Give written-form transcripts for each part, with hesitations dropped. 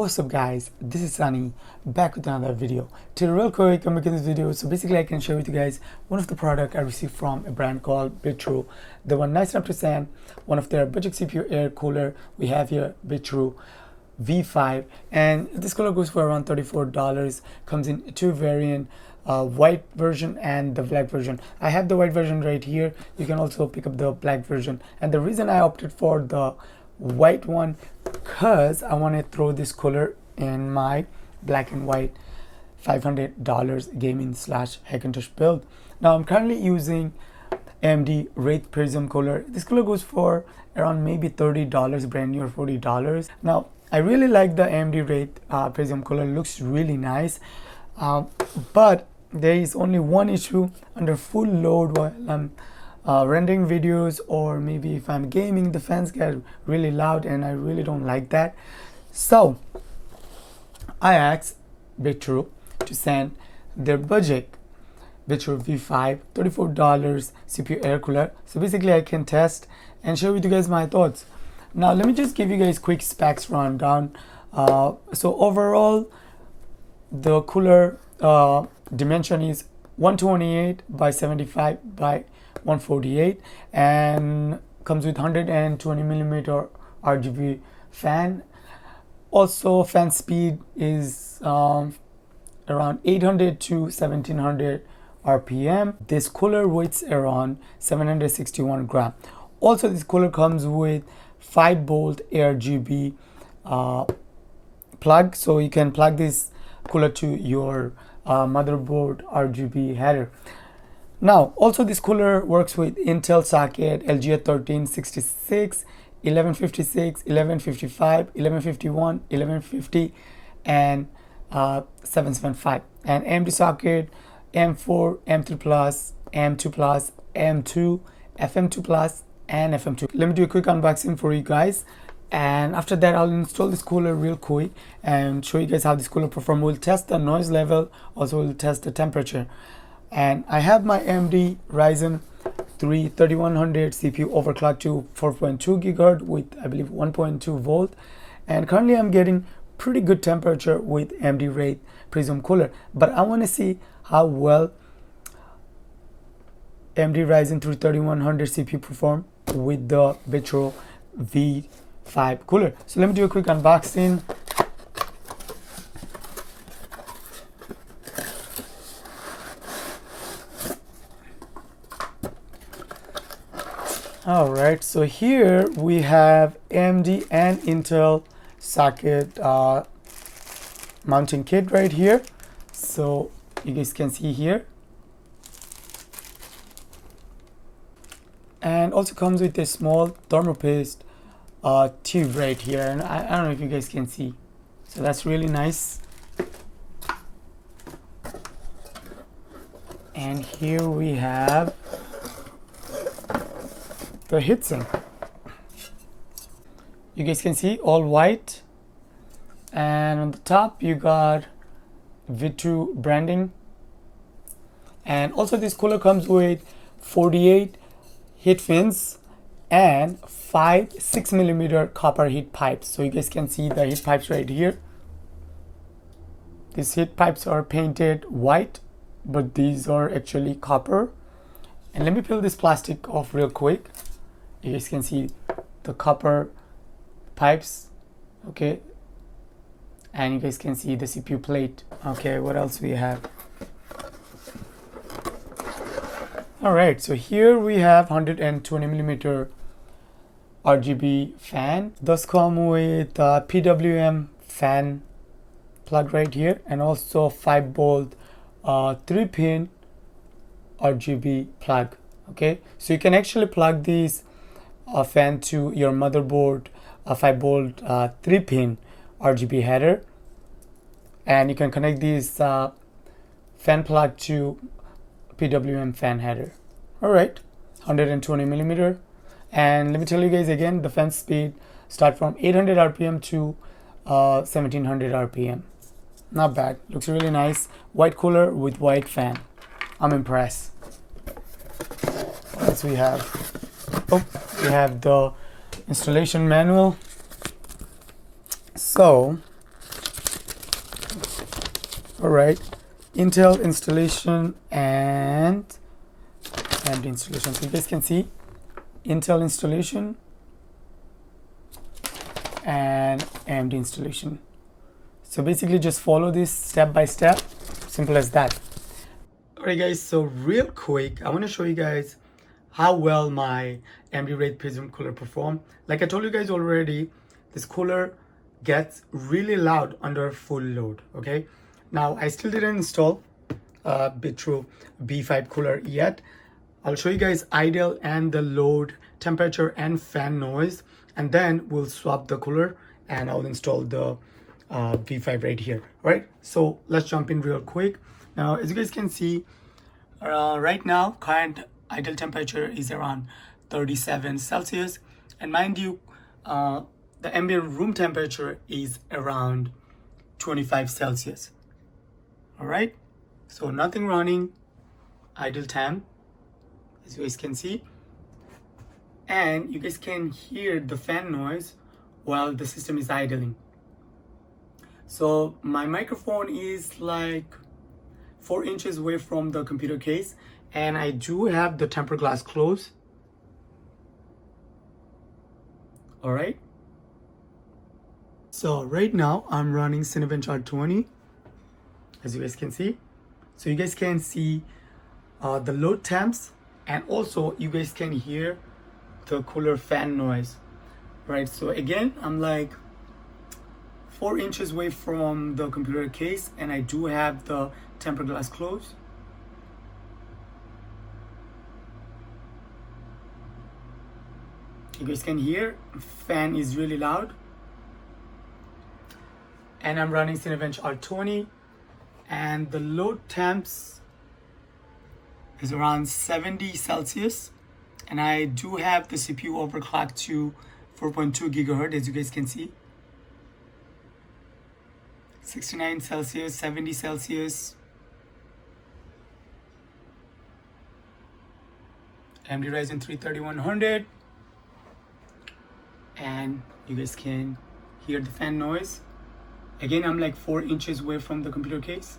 What's up guys, this is Sunny back with another video. Today real quick I'm making this video so basically I can share with you guys one of the product I received from a brand called Vetroo. They were nice enough to send one of their budget CPU air cooler. We have here Vetroo V5 and this cooler goes for around $34. Comes in two variant, white version and the black version. I have the white version right here. You can also pick up the black version, and the reason I opted for the white one because I want to throw this cooler in my black and white $500 gaming / HACKINTOSH build. Now I'm currently using AMD Wraith Prism cooler. This cooler goes for around maybe $30 brand new or $40. Now I really like the AMD Wraith Prism cooler. It looks really nice, but there is only one issue. Under full load while I'm rendering videos, or maybe if I'm gaming, the fans get really loud and I really don't like that. So I asked Vetroo to send their budget Vetroo V5 $34 CPU air cooler, so basically I can test and share with you guys my thoughts. Now let me just give you guys quick specs rundown. So overall the cooler dimension is 128 by 75 by 148 and comes with 120mm RGB fan. Also fan speed is around 800 to 1700 RPM. This cooler weighs around 761 grams. Also this cooler comes with 5-volt RGB plug, so you can plug this cooler to your motherboard RGB header. Now also this cooler works with Intel socket LGA1366, 1156, 1155, 1151, 1150 and 775, and AMD socket M4, M3 plus, M2 plus, M2, FM2 plus and FM2. Let me do a quick unboxing for you guys, and after that I'll install this cooler real quick and show you guys how this cooler performs. We'll test the noise level, also we'll test the temperature. And I have my AMD Ryzen 3 3100 CPU overclocked to 4.2 GHz with I believe 1.2 volt, and currently I'm getting pretty good temperature with AMD Wraith Prism cooler, but I want to see how well AMD Ryzen 3 3100 CPU perform with the Vetroo V5 cooler. So let me do a quick unboxing. Alright, so here we have AMD and Intel socket mounting kit right here. So you guys can see here, and also comes with a small thermopaste tube right here, and I don't know if you guys can see, so that's really nice. And here we have the heatsink. You guys can see all white, and on the top you got Vetroo branding. And also this cooler comes with 48 heat fins and 5 6mm copper heat pipes. So you guys can see the heat pipes right here. These heat pipes are painted white, but these are actually copper. And let me peel this plastic off real quick. You guys can see the copper pipes, okay, and you guys can see the CPU plate. Okay, what else we have? All right, so here we have 120mm RGB fan. Those come with PWM fan plug right here, and also 5-volt 3-pin RGB plug. Okay, so you can actually plug these fan to your motherboard, a 5-volt 3-pin RGB header, and you can connect this fan plug to PWM fan header. All right, 120mm, and let me tell you guys again, the fan speed start from 800 RPM to 1700 RPM. Not bad, looks really nice. White cooler with white fan. I'm impressed. What else we have? Oh, we have the installation manual. So All right, Intel installation and AMD installation. So you guys can see Intel installation and AMD installation. So basically just follow this step by step, simple as that. Alright guys, so real quick, I want to show you guys how well my AMD Wraith Prism cooler perform. Like I told you guys already, this cooler gets really loud under full load. Okay, now I still didn't install Vetroo V5 cooler yet. I'll show you guys idle and the load temperature and fan noise, and then we'll swap the cooler and I'll install the V5 right here. All right, so let's jump in real quick. Now as you guys can see, right now current idle temperature is around 37 Celsius, and mind you, the ambient room temperature is around 25 Celsius. All right, so nothing running, idle temp, as you guys can see, and you guys can hear the fan noise while the system is idling. So my microphone is like 4 inches away from the computer case, and I do have the tempered glass closed. All right, so right now I'm running Cinebench R20, as you guys can see. So you guys can see the load temps, and also you guys can hear the cooler fan noise. Right, so again, I'm like 4 inches away from the computer case, and I do have the tempered glass closed. You guys can hear fan is really loud, and I'm running Cinebench R20, and the load temps is around 70 Celsius, and I do have the CPU overclocked to 4.2 gigahertz, as you guys can see. 69 Celsius, 70 Celsius. AMD Ryzen 3 3100, and you guys can hear the fan noise. Again, I'm like 4 inches away from the computer case.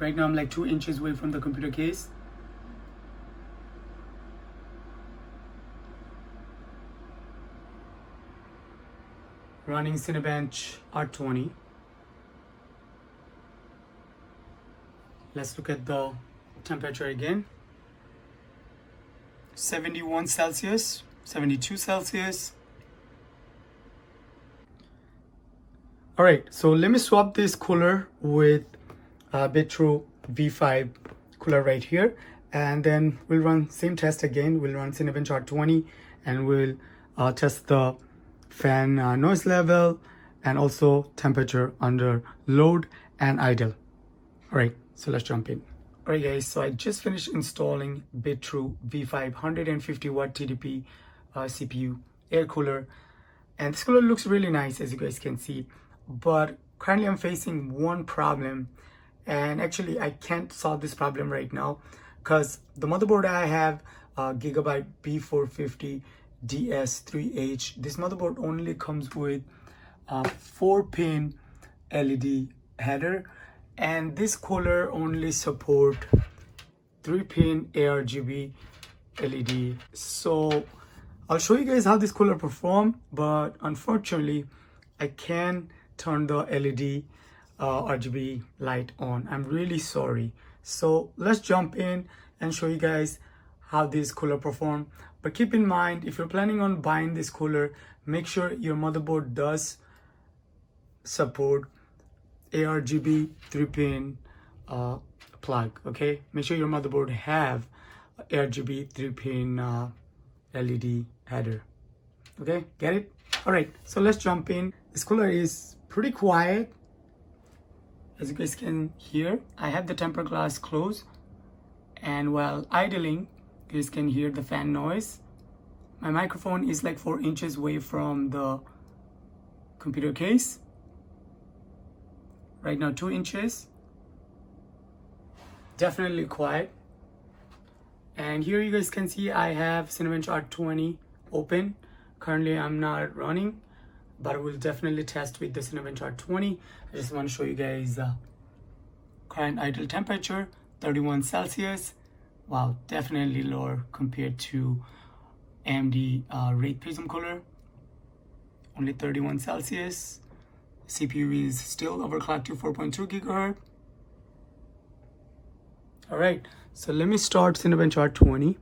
Right now I'm like 2 inches away from the computer case. Running Cinebench R20. Let's look at the temperature again. 71 Celsius, 72 Celsius. All right, so let me swap this cooler with Vetroo V5 cooler right here, and then we'll run same test again. We'll run Cinebench R20, and we'll test the fan noise level and also temperature under load and idle. All right, so let's jump in. All right guys, so I just finished installing Vetroo V5 150 watt TDP CPU air cooler, and this cooler looks really nice, as you guys can see, but currently I'm facing one problem, and actually I can't solve this problem right now because the motherboard I have, Gigabyte B450 DS3H, this motherboard only comes with 4-pin LED header, and this cooler only support 3-pin ARGB LED. So I'll show you guys how this cooler perform, but unfortunately I can turn the LED RGB light on. I'm really sorry. So let's jump in and show you guys how this cooler perform. But keep in mind, if you're planning on buying this cooler, make sure your motherboard does support ARGB 3-pin plug. Okay, make sure your motherboard have ARGB 3-pin LED header. Okay, get it? All right, so let's jump in. This cooler is pretty quiet, as you guys can hear. I have the tempered glass closed, and while idling, you guys can hear the fan noise. My microphone is like 4 inches away from the computer case. Right now 2 inches. Definitely quiet. And here you guys can see I have Cinebench R20 open. Currently I'm not running, but I will definitely test with the Cinebench R20. I just want to show you guys Current idle temperature 31 Celsius. Wow, definitely lower compared to AMD Wraith Prism cooler. Only 31 Celsius. CPU is still overclocked to 4.2 gigahertz. All right, so let me start Cinebench R20.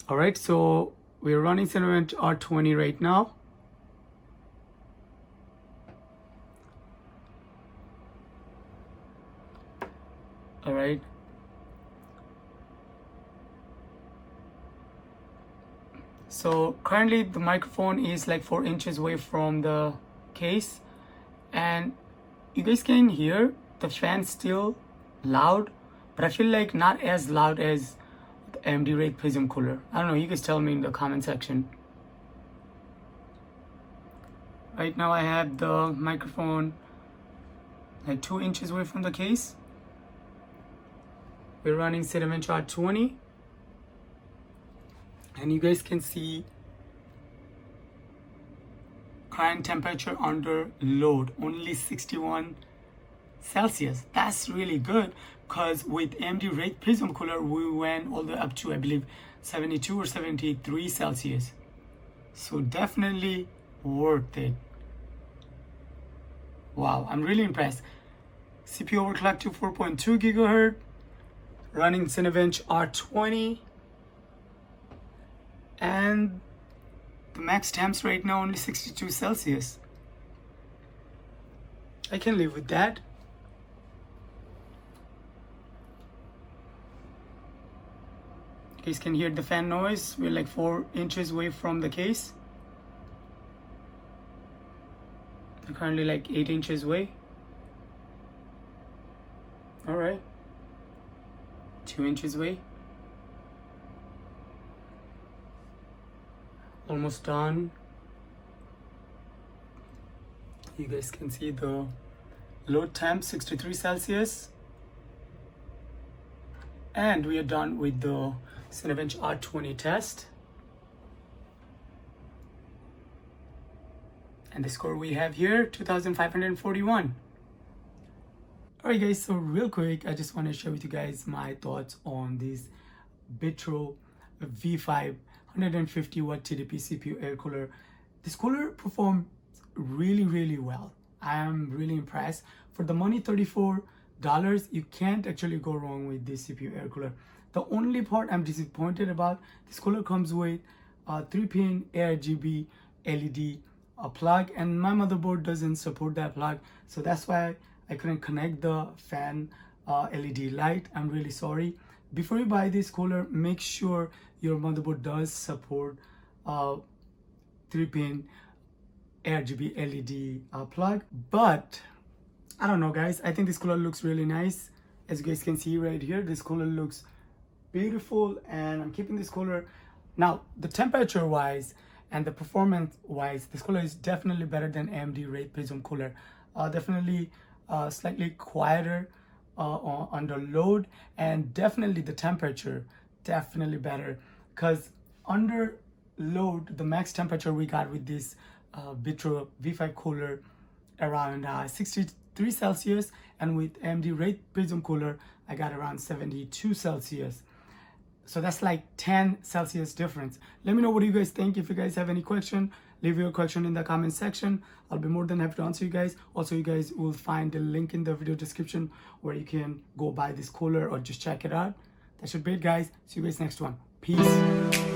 All right, so we're running Cinebench R20 right now. All right. So currently the microphone is like 4 inches away from the case, and you guys can hear the fan still loud, but I feel like not as loud as the AMD Wraith Prism cooler. I don't know, you guys tell me in the comment section. Right now I have the microphone like 2 inches away from the case. We're running Cinebench R20, and you guys can see current temperature under load, only 61 Celsius. That's really good, because with AMD Wraith Prism cooler we went all the way up to, I believe, 72 or 73 Celsius. So definitely worth it. Wow, I'm really impressed. CPU overclocked to 4.2 gigahertz. Running Cinebench R20, and the max temps right now only 62 Celsius. I can live with that. You guys can hear the fan noise. We're like 4 inches away from the case. I'm currently like 8 inches away. All right. 2 inches away. Almost done. You guys can see the load temp 63 Celsius. And we are done with the Cinebench R20 test. And the score we have here, 2541. Alright guys, so real quick, I just want to share with you guys my thoughts on this Vetroo V5 150 watt TDP CPU air cooler. This cooler performed really well. I am really impressed. For the money, $34, you can't actually go wrong with this CPU air cooler. The only part I'm disappointed about, this cooler comes with a 3-pin RGB LED plug, and my motherboard doesn't support that plug, so that's why I couldn't connect the fan LED light. I'm really sorry. Before you buy this cooler, make sure your motherboard does support 3-pin RGB LED plug. But I don't know guys, I think this cooler looks really nice. As you guys can see right here, this cooler looks beautiful, and I'm keeping this cooler. Now the temperature wise and the performance wise, this cooler is definitely better than AMD Wraith Prism cooler. Definitely slightly quieter under load, and definitely the temperature definitely better, because under load the max temperature we got with this Vetroo V5 cooler around 63 Celsius, and with AMD Wraith Prism cooler I got around 72 Celsius. So that's like 10 Celsius difference. Let me know what you guys think. If you guys have any question, leave your question in the comment section. I'll be more than happy to answer you guys. Also, you guys will find the link in the video description where you can go buy this cooler or just check it out. That should be it guys. See you guys next one. Peace.